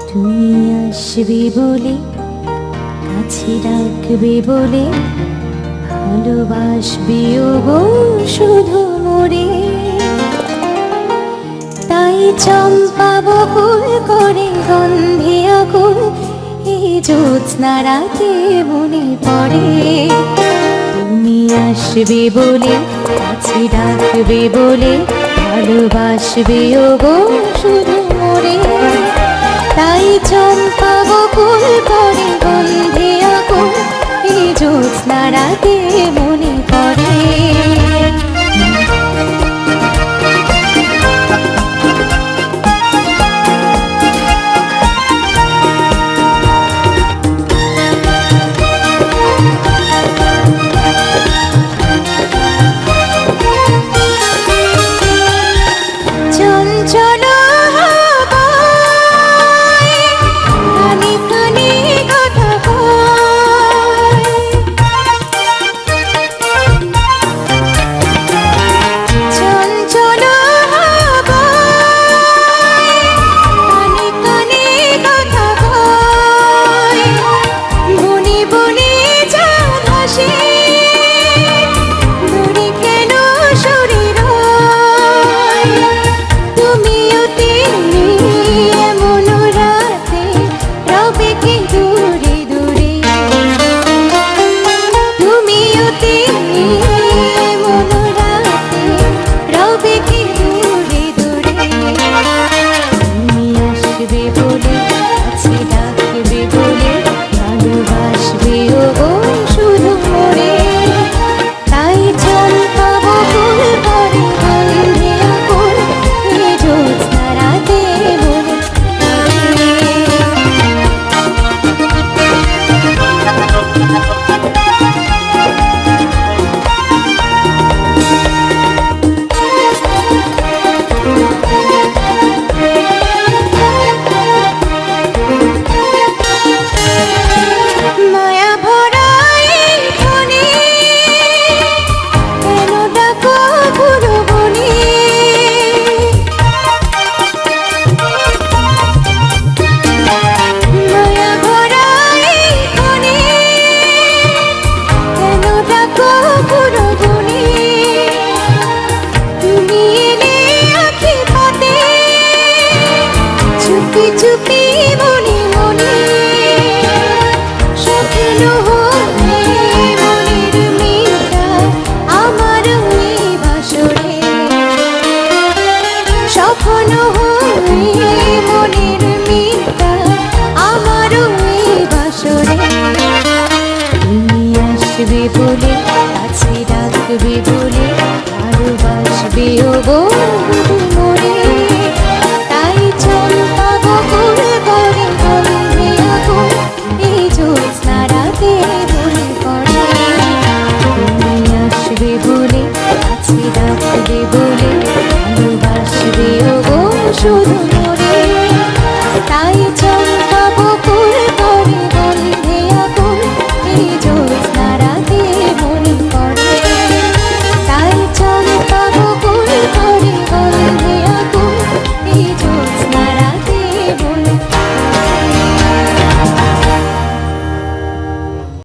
তুমি আসবে বলে, কাছে রাখবে বলে, ভালোবাসবে গো শুধু মোরে। তাই চম্পা বকুল করে গন্ধে আকুল এই জ্যোৎস্না রাতে মনে পড়ে। তুমি আসবে বলে, কাছে রাখবে বলে, ভালোবাসবে গো শুধু মোরে। তাই চম্পা বকুল করে গন্ধে আকুল এই জ্যোৎস্না রাতে মনে পড়ে। চুপি মনে মনে স্বপ্ন হয়ে মনের মিলটা আমার ওই বাসরে। স্বপ্ন হয়ে মনের মিলটা আমার ওই বাসরে। তুমি আসবে বলে, কাছে রাখবে বলে, ভালোবাসবে গো।